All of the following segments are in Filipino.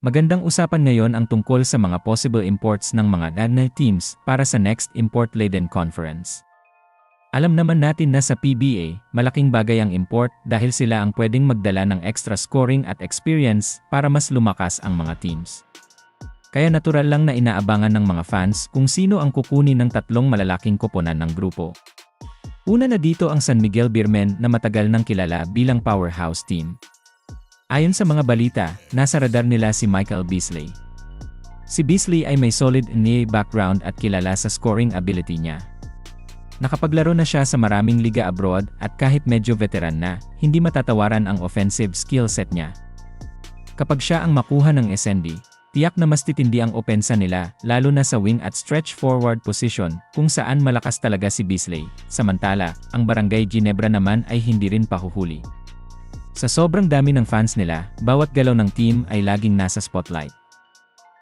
Magandang usapan ngayon ang tungkol sa mga possible imports ng mga national teams para sa next import-laden conference. Alam naman natin na sa PBA, malaking bagay ang import dahil sila ang pwedeng magdala ng extra scoring at experience para mas lumakas ang mga teams. Kaya natural lang na inaabangan ng mga fans kung sino ang kukunin ng tatlong malalaking koponan ng grupo. Una na dito ang San Miguel Beermen na matagal nang kilala bilang powerhouse team. Ayon sa mga balita, nasa radar nila si Michael Beasley. Si Beasley ay may solid NBA background at kilala sa scoring ability niya. Nakapaglaro na siya sa maraming liga abroad at kahit medyo veteran na, hindi matatawaran ang offensive skill set niya. Kapag siya ang makuha ng SND, tiyak na mas titindi ang opensa nila, lalo na sa wing at stretch forward position, kung saan malakas talaga si Beasley. Samantala, ang Barangay Ginebra naman ay hindi rin pahuhuli. Sa sobrang dami ng fans nila, bawat galaw ng team ay laging nasa spotlight.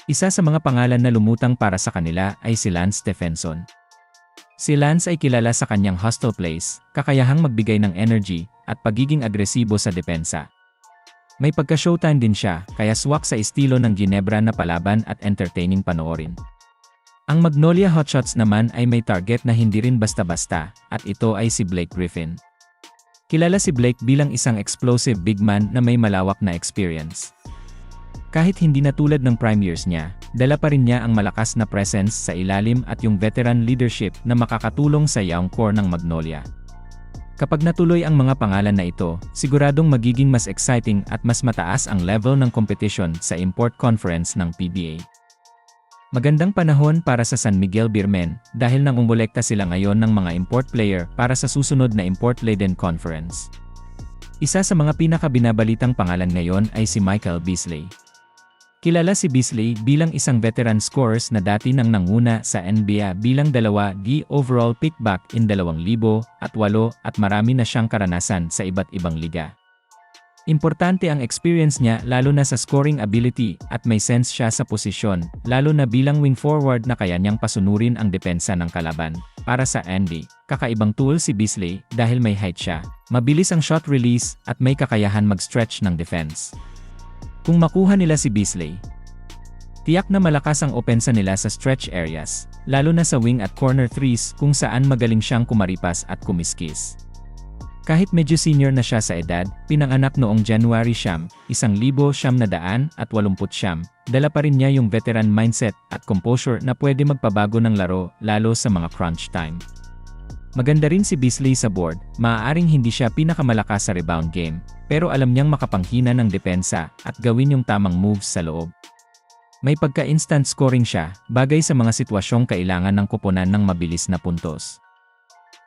Isa sa mga pangalan na lumutang para sa kanila ay si Lance Stephenson. Si Lance ay kilala sa kanyang hustle plays, kakayahang magbigay ng energy, at pagiging agresibo sa depensa. May pagka-showtime din siya, kaya swak sa estilo ng Ginebra na palaban at entertaining panoorin. Ang Magnolia Hotshots naman ay may target na hindi rin basta-basta, at ito ay si Blake Griffin. Kilala si Blake bilang isang explosive big man na may malawak na experience. Kahit hindi na tulad ng prime years niya, dala pa rin niya ang malakas na presence sa ilalim at yung veteran leadership na makakatulong sa young core ng Magnolia. Kapag natuloy ang mga pangalan na ito, siguradong magiging mas exciting at mas mataas ang level ng competition sa import conference ng PBA. Magandang panahon para sa San Miguel Beermen dahil nangungulekta sila ngayon ng mga import player para sa susunod na import-laden conference. Isa sa mga pinakabinabalitang pangalan ngayon ay si Michael Beasley. Kilala si Beasley bilang isang veteran scorers na dati nang nanguna sa NBA bilang 2D overall pick back in 2008 at marami na siyang karanasan sa iba't ibang liga. Importante ang experience niya lalo na sa scoring ability at may sense siya sa posisyon, lalo na bilang wing forward na kaya niyang pasunurin ang depensa ng kalaban. Para sa Andy, kakaibang tool si Beasley dahil may height siya, mabilis ang shot release at may kakayahan mag-stretch ng defense. Kung makuha nila si Beasley, tiyak na malakas ang opensa nila sa stretch areas, lalo na sa wing at corner threes kung saan magaling siyang kumaripas at kumiskis. Kahit medyo senior na siya sa edad, pinanganak noong January 1989, dala pa rin niya yung veteran mindset at composure na pwede magpabago ng laro lalo sa mga crunch time. Maganda rin si Beasley sa board, maaaring hindi siya pinakamalakas sa rebound game, pero alam niyang makapanghina ng depensa at gawin yung tamang moves sa loob. May pagka-instant scoring siya, bagay sa mga sitwasyong kailangan ng koponan ng mabilis na puntos.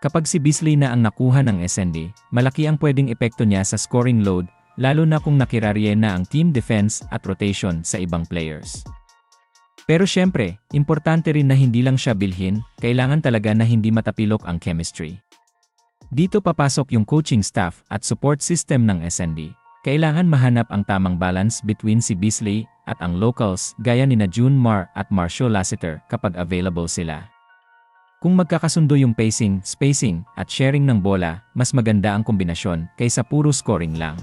Kapag si Beasley na ang nakuha ng SND, malaki ang pwedeng epekto niya sa scoring load, lalo na kung nakirarye na ang team defense at rotation sa ibang players. Pero syempre, importante rin na hindi lang siya bilhin, kailangan talaga na hindi matapilok ang chemistry. Dito papasok yung coaching staff at support system ng SND. Kailangan mahanap ang tamang balance between si Beasley at ang locals gaya nina June Mar at Marcio Lassiter kapag available sila. Kung magkakasundo yung pacing, spacing, at sharing ng bola, mas maganda ang kombinasyon kaysa puro scoring lang.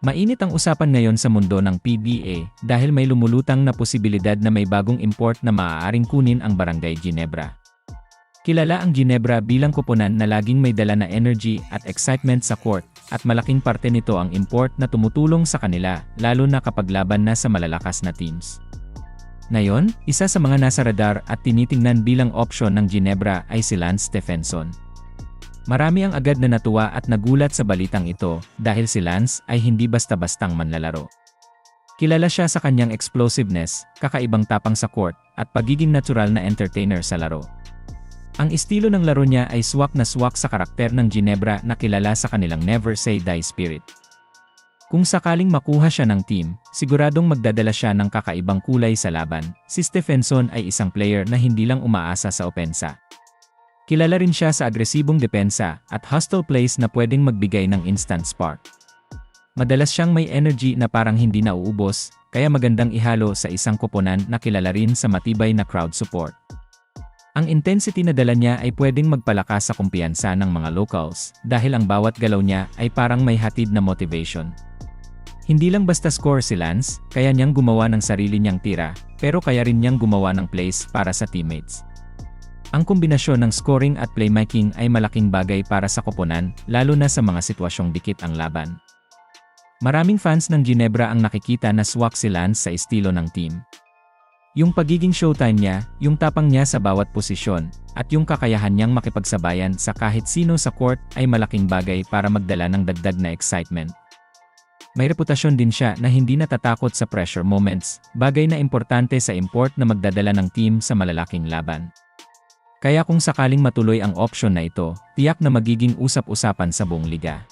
Mainit ang usapan ngayon sa mundo ng PBA dahil may lumulutang na posibilidad na may bagong import na maaaring kunin ang Barangay Ginebra. Kilala ang Ginebra bilang koponan na laging may dala na energy at excitement sa court at malaking parte nito ang import na tumutulong sa kanila lalo na kapag laban na sa malalakas na teams. Ngayon, isa sa mga nasa radar at tinitingnan bilang opsyon ng Ginebra ay si Lance Stephenson. Marami ang agad na natuwa at nagulat sa balitang ito dahil si Lance ay hindi basta-bastang manlalaro. Kilala siya sa kanyang explosiveness, kakaibang tapang sa court, at pagiging natural na entertainer sa laro. Ang estilo ng laro niya ay swak na swak sa karakter ng Ginebra na kilala sa kanilang never say die spirit. Kung sakaling makuha siya ng team, siguradong magdadala siya ng kakaibang kulay sa laban. Si Stephenson ay isang player na hindi lang umaasa sa opensa. Kilala rin siya sa agresibong depensa at hustle plays na pwedeng magbigay ng instant spark. Madalas siyang may energy na parang hindi nauubos, kaya magandang ihalo sa isang koponan na kilala rin sa matibay na crowd support. Ang intensity na dala niya ay pwedeng magpalakas sa kumpiyansa ng mga locals dahil ang bawat galaw niya ay parang may hatid na motivation. Hindi lang basta score si Lance, kaya niyang gumawa ng sarili niyang tira, pero kaya rin niyang gumawa ng plays para sa teammates. Ang kombinasyon ng scoring at playmaking ay malaking bagay para sa koponan, lalo na sa mga sitwasyong dikit ang laban. Maraming fans ng Ginebra ang nakikita na swak si Lance sa estilo ng team. Yung pagiging showtime niya, yung tapang niya sa bawat posisyon, at yung kakayahan niyang makipagsabayan sa kahit sino sa court ay malaking bagay para magdala ng dagdag na excitement. May reputasyon din siya na hindi natatakot sa pressure moments, bagay na importante sa import na magdadala ng team sa malalaking laban. Kaya kung sakaling matuloy ang option na ito, tiyak na magiging usap-usapan sa buong liga.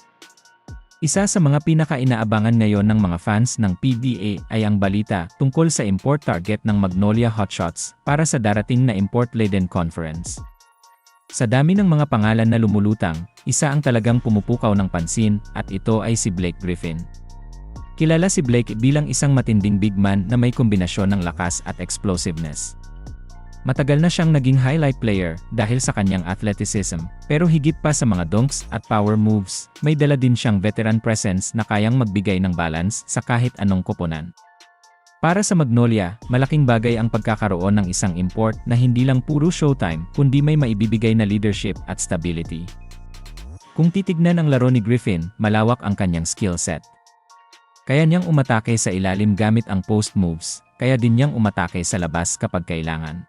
Isa sa mga pinaka-inaabangan ngayon ng mga fans ng PBA ay ang balita tungkol sa import target ng Magnolia Hotshots para sa darating na import-laden conference. Sa dami ng mga pangalan na lumulutang, isa ang talagang pumupukaw ng pansin at ito ay si Blake Griffin. Kilala si Blake bilang isang matinding big man na may kombinasyon ng lakas at explosiveness. Matagal na siyang naging highlight player dahil sa kanyang athleticism, pero higit pa sa mga dunks at power moves, may dala din siyang veteran presence na kayang magbigay ng balance sa kahit anong koponan. Para sa Magnolia, malaking bagay ang pagkakaroon ng isang import na hindi lang puro showtime kundi may maibibigay na leadership at stability. Kung titignan ang laro ni Griffin, malawak ang kanyang skill set. Kaya niyang umatake sa ilalim gamit ang post moves, kaya din niyang umatake sa labas kapag kailangan.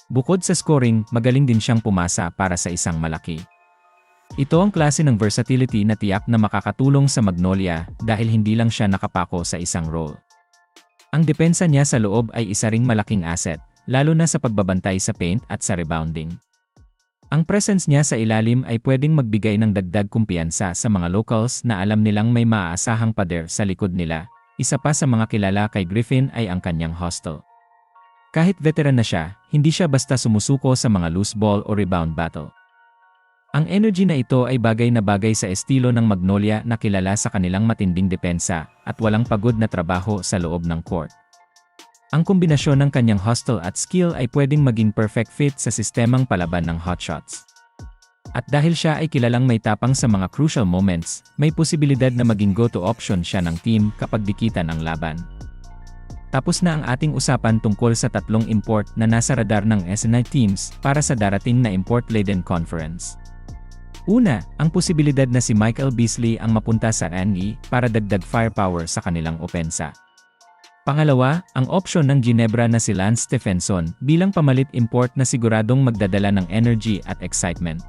Bukod sa scoring, magaling din siyang pumasa para sa isang malaki. Ito ang klase ng versatility na tiyak na makakatulong sa Magnolia dahil hindi lang siya nakapako sa isang role. Ang depensa niya sa loob ay isa ring malaking asset, lalo na sa pagbabantay sa paint at sa rebounding. Ang presence niya sa ilalim ay pwedeng magbigay ng dagdag kumpiyansa sa mga locals na alam nilang may maaasahang pader sa likod nila. Isa pa sa mga kilala kay Griffin ay ang kanyang hustle. Kahit veteran na siya, hindi siya basta sumusuko sa mga loose ball o rebound battle. Ang energy na ito ay bagay na bagay sa estilo ng Magnolia na kilala sa kanilang matinding depensa at walang pagod na trabaho sa loob ng court. Ang kombinasyon ng kanyang hustle at skill ay pwedeng maging perfect fit sa sistemang palaban ng hotshots. At dahil siya ay kilalang may tapang sa mga crucial moments, may posibilidad na maging go-to option siya ng team kapag dikitan ang laban. Tapos na ang ating usapan tungkol sa tatlong import na nasa radar ng SNI teams para sa darating na import-laden conference. Una, ang posibilidad na si Michael Beasley ang mapunta sa NE para dagdag firepower sa kanilang opensa. Pangalawa, ang option ng Ginebra na si Lance Stephenson bilang pamalit import na siguradong magdadala ng energy at excitement.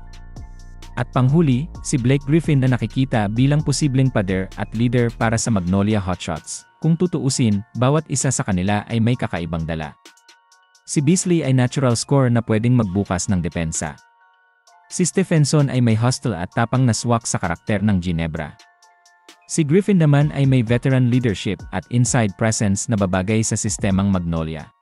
At panghuli, si Blake Griffin na nakikita bilang posibleng pader at leader para sa Magnolia Hotshots. Kung tutuusin, bawat isa sa kanila ay may kakaibang dala. Si Beasley ay natural scorer na pwedeng magbukas ng depensa. Si Stephenson ay may hustle at tapang na swak sa karakter ng Ginebra. Si Griffin naman ay may veteran leadership at inside presence na babagay sa sistemang Magnolia.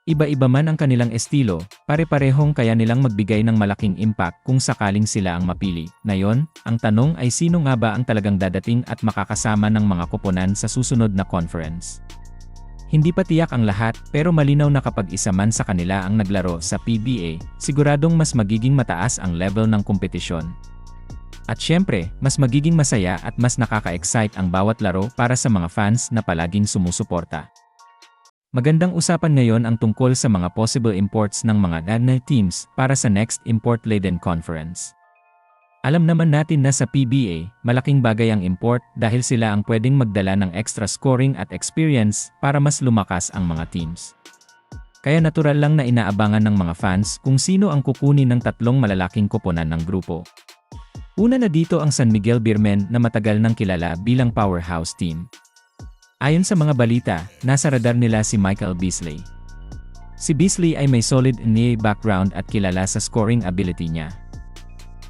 Iba-iba man ang kanilang estilo, pare-parehong kaya nilang magbigay ng malaking impact kung sakaling sila ang mapili. Ngayon, ang tanong ay sino nga ba ang talagang dadating at makakasama ng mga koponan sa susunod na conference? Hindi pa tiyak ang lahat, pero malinaw na kapag isa man sa kanila ang naglaro sa PBA, siguradong mas magiging mataas ang level ng kompetisyon. At syempre, mas magiging masaya at mas nakaka-excite ang bawat laro para sa mga fans na palaging sumusuporta. Magandang usapan ngayon ang tungkol sa mga possible imports ng mga SNI teams para sa next import-laden conference. Alam naman natin na sa PBA, malaking bagay ang import dahil sila ang pwedeng magdala ng extra scoring at experience para mas lumakas ang mga teams. Kaya natural lang na inaabangan ng mga fans kung sino ang kukunin ng tatlong malalaking koponan ng grupo. Una na dito ang San Miguel Beermen na matagal nang kilala bilang powerhouse team. Ayon sa mga balita, nasa radar nila si Michael Beasley. Si Beasley ay may solid NBA background at kilala sa scoring ability niya.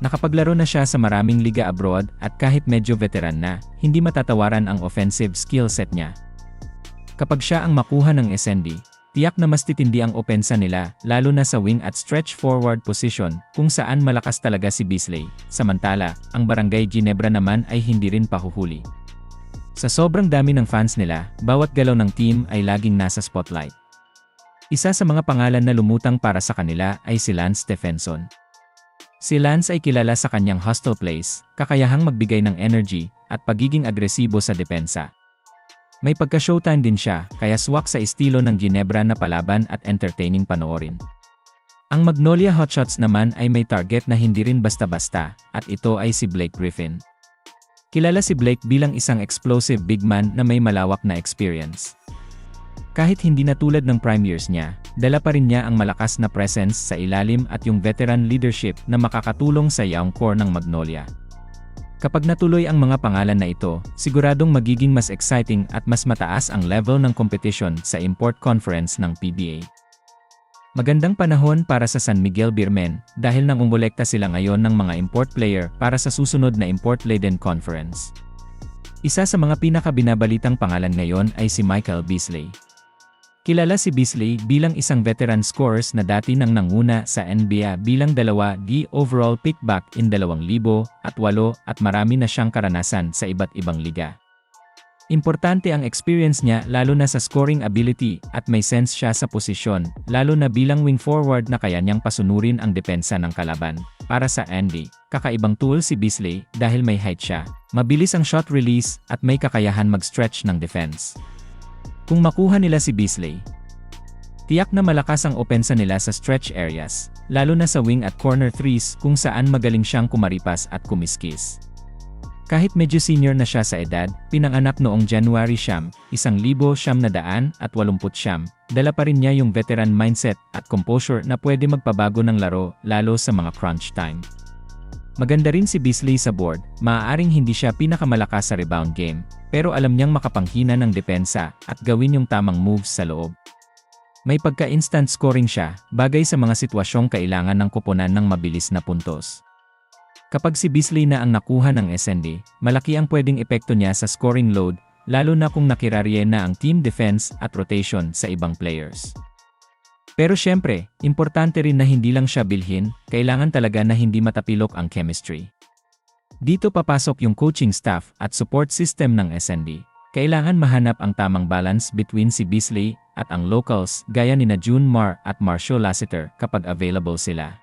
Nakapaglaro na siya sa maraming liga abroad at kahit medyo veteran na, hindi matatawaran ang offensive skill set niya. Kapag siya ang makuha ng SND, tiyak na mas titindi ang opensa nila lalo na sa wing at stretch forward position kung saan malakas talaga si Beasley. Samantala, ang Barangay Ginebra naman ay hindi rin pahuhuli. Sa sobrang dami ng fans nila, bawat galaw ng team ay laging nasa spotlight. Isa sa mga pangalan na lumutang para sa kanila ay si Lance Stephenson. Si Lance ay kilala sa kanyang hustle plays, kakayahang magbigay ng energy, at pagiging agresibo sa depensa. May pagka-showtime din siya, kaya swak sa estilo ng Ginebra na palaban at entertaining panoorin. Ang Magnolia Hotshots naman ay may target na hindi rin basta-basta, at ito ay si Blake Griffin. Kilala si Blake bilang isang explosive big man na may malawak na experience. Kahit hindi na tulad ng prime years niya, dala pa rin niya ang malakas na presence sa ilalim at yung veteran leadership na makakatulong sa young core ng Magnolia. Kapag natuloy ang mga pangalan na ito, siguradong magiging mas exciting at mas mataas ang level ng competition sa import conference ng PBA. Magandang panahon para sa San Miguel Beermen dahil nangungulekta sila ngayon ng mga import player para sa susunod na import-laden conference. Isa sa mga pinakabinabalitang pangalan ngayon ay si Michael Beasley. Kilala si Beasley bilang isang veteran scorers na dati nang nanguna sa NBA bilang 2D overall pick back in 2008 at marami na siyang karanasan sa iba't ibang liga. Importante ang experience niya lalo na sa scoring ability at may sense siya sa posisyon, lalo na bilang wing forward na kaya niyang pasunurin ang depensa ng kalaban. Para sa Andy, kakaibang tool si Beasley dahil may height siya, mabilis ang shot release at may kakayahan mag-stretch ng defense. Kung makuha nila si Beasley, tiyak na malakas ang opensa nila sa stretch areas, lalo na sa wing at corner threes kung saan magaling siyang kumaripas at kumiskis. Kahit medyo senior na siya sa edad, pinanganak noong January 1989, dala pa rin niya yung veteran mindset at composure na pwede magpabago ng laro lalo sa mga crunch time. Maganda rin si Beasley sa board, maaaring hindi siya pinakamalakas sa rebound game, pero alam niyang makapanghina ng depensa at gawin yung tamang moves sa loob. May pagka-instant scoring siya, bagay sa mga sitwasyong kailangan ng koponan ng mabilis na puntos. Kapag si Beasley na ang nakuha ng SND, malaki ang pwedeng epekto niya sa scoring load, lalo na kung nakirarye na ang team defense at rotation sa ibang players. Pero syempre, importante rin na hindi lang siya bilhin, kailangan talaga na hindi matapilok ang chemistry. Dito papasok yung coaching staff at support system ng SND. Kailangan mahanap ang tamang balance between si Beasley at ang locals gaya nina June Mar at Marcio Lassiter kapag available sila.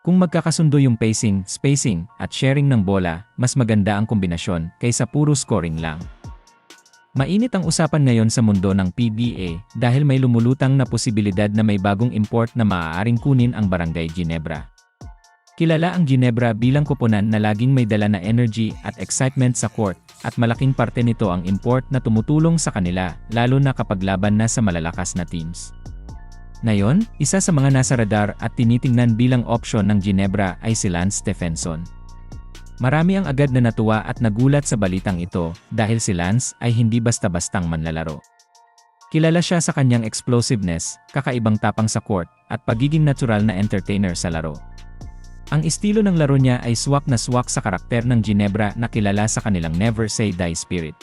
Kung magkakasundo yung pacing, spacing, at sharing ng bola, mas maganda ang kombinasyon kaysa puro scoring lang. Mainit ang usapan ngayon sa mundo ng PBA dahil may lumulutang na posibilidad na may bagong import na maaaring kunin ang Barangay Ginebra. Kilala ang Ginebra bilang koponan na laging may dala na energy at excitement sa court at malaking parte nito ang import na tumutulong sa kanila lalo na kapag laban na sa malalakas na teams. Ngayon, isa sa mga nasa radar at tinitingnan bilang opsyon ng Ginebra ay si Lance Stephenson. Marami ang agad na natuwa at nagulat sa balitang ito dahil si Lance ay hindi basta-bastang manlalaro. Kilala siya sa kanyang explosiveness, kakaibang tapang sa court, at pagiging natural na entertainer sa laro. Ang estilo ng laro niya ay swak na swak sa karakter ng Ginebra na kilala sa kanilang never say die spirit.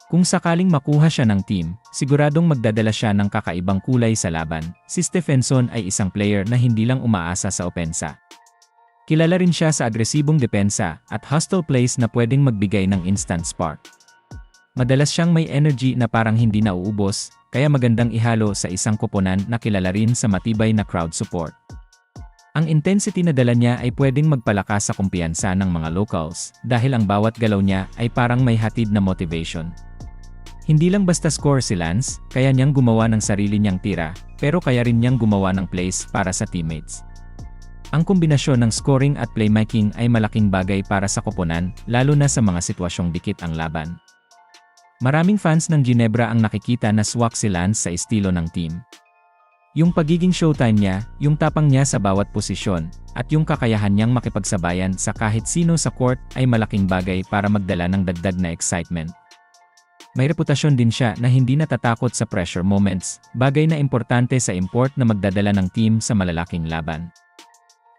Kung sakaling makuha siya ng team, siguradong magdadala siya ng kakaibang kulay sa laban. Si Stephenson ay isang player na hindi lang umaasa sa opensa. Kilala rin siya sa agresibong depensa at hustle plays na pwedeng magbigay ng instant spark. Madalas siyang may energy na parang hindi nauubos, kaya magandang ihalo sa isang koponan na kilala rin sa matibay na crowd support. Ang intensity na dala niya ay pwedeng magpalakas sa kumpiyansa ng mga locals dahil ang bawat galaw niya ay parang may hatid na motivation. Hindi lang basta score si Lance, kaya niyang gumawa ng sarili niyang tira, pero kaya rin niyang gumawa ng plays para sa teammates. Ang kombinasyon ng scoring at playmaking ay malaking bagay para sa koponan, lalo na sa mga sitwasyong dikit ang laban. Maraming fans ng Ginebra ang nakikita na swak si Lance sa estilo ng team. Yung pagiging showtime niya, yung tapang niya sa bawat posisyon, at yung kakayahan niyang makipagsabayan sa kahit sino sa court ay malaking bagay para magdala ng dagdag na excitement. May reputasyon din siya na hindi natatakot sa pressure moments, bagay na importante sa import na magdadala ng team sa malalaking laban.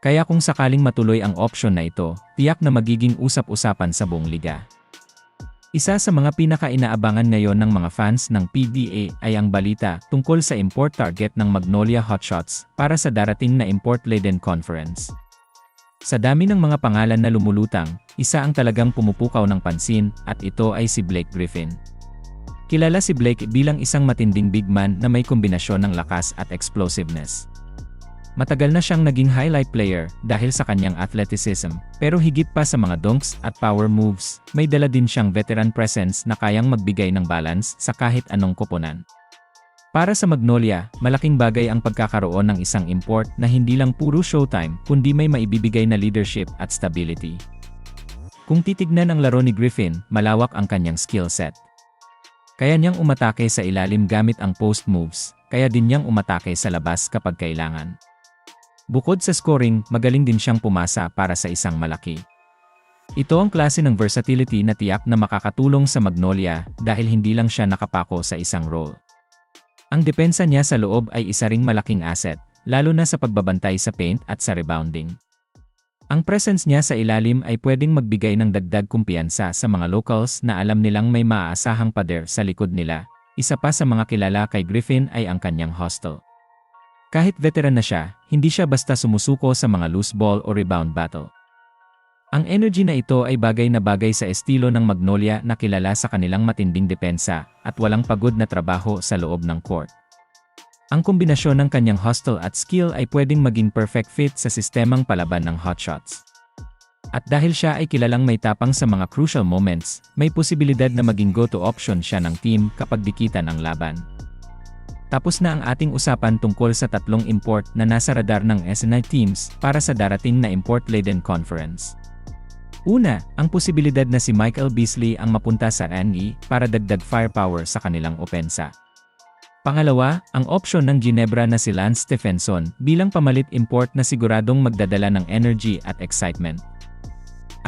Kaya kung sakaling matuloy ang option na ito, tiyak na magiging usap-usapan sa buong liga. Isa sa mga pinaka-inaabangan ngayon ng mga fans ng PBA ay ang balita tungkol sa import target ng Magnolia Hotshots para sa darating na import-laden conference. Sa dami ng mga pangalan na lumulutang, isa ang talagang pumupukaw ng pansin at ito ay si Blake Griffin. Kilala si Blake bilang isang matinding big man na may kombinasyon ng lakas at explosiveness. Matagal na siyang naging highlight player dahil sa kanyang athleticism, pero higit pa sa mga dunks at power moves, may dala din siyang veteran presence na kayang magbigay ng balance sa kahit anong koponan. Para sa Magnolia, malaking bagay ang pagkakaroon ng isang import na hindi lang puro showtime kundi may maibibigay na leadership at stability. Kung titignan ang laro ni Griffin, malawak ang kanyang skill set. Kaya niyang umatake sa ilalim gamit ang post moves, kaya din niyang umatake sa labas kapag kailangan. Bukod sa scoring, magaling din siyang pumasa para sa isang malaki. Ito ang klase ng versatility na tiyak na makakatulong sa Magnolia dahil hindi lang siya nakapako sa isang role. Ang depensa niya sa loob ay isa ring malaking asset, lalo na sa pagbabantay sa paint at sa rebounding. Ang presence niya sa ilalim ay pwedeng magbigay ng dagdag kumpiyansa sa mga locals na alam nilang may maaasahang pader sa likod nila. Isa pa sa mga kilala kay Griffin ay ang kanyang hustle. Kahit veteran na siya, hindi siya basta sumusuko sa mga loose ball o rebound battle. Ang energy na ito ay bagay na bagay sa estilo ng Magnolia na kilala sa kanilang matinding depensa at walang pagod na trabaho sa loob ng court. Ang kombinasyon ng kanyang hustle at skill ay pwedeng maging perfect fit sa sistemang palaban ng hotshots. At dahil siya ay kilalang may tapang sa mga crucial moments, may posibilidad na maging go-to option siya ng team kapag dikitan ang laban. Tapos na ang ating usapan tungkol sa tatlong import na nasa radar ng SNI teams para sa darating na import-laden conference. Una, ang posibilidad na si Michael Beasley ang mapunta sa NE para dagdag firepower sa kanilang opensa. Pangalawa, ang option ng Ginebra na si Lance Stephenson bilang pamalit import na siguradong magdadala ng energy at excitement.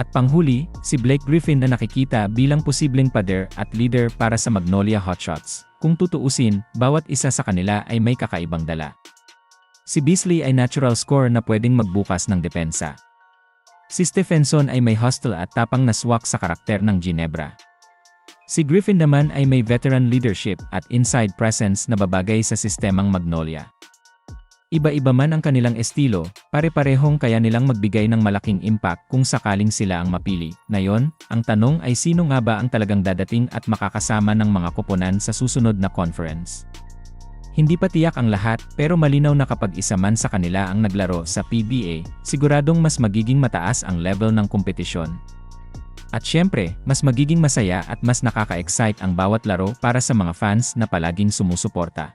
At panghuli, si Blake Griffin na nakikita bilang posibleng pader at leader para sa Magnolia Hotshots. Kung tutuusin, bawat isa sa kanila ay may kakaibang dala. Si Beasley ay natural scorer na pwedeng magbukas ng depensa. Si Stephenson ay may hustle at tapang na swak sa karakter ng Ginebra. Si Griffin naman ay may veteran leadership at inside presence na babagay sa sistemang Magnolia. Iba-iba man ang kanilang estilo, pare-parehong kaya nilang magbigay ng malaking impact kung sakaling sila ang mapili. Ngayon, ang tanong ay sino nga ba ang talagang dadating at makakasama ng mga koponan sa susunod na conference? Hindi pa tiyak ang lahat, pero malinaw na kapag isa man sa kanila ang naglaro sa PBA, siguradong mas magiging mataas ang level ng kompetisyon. At syempre, mas magiging masaya at mas nakaka-excite ang bawat laro para sa mga fans na palaging sumusuporta.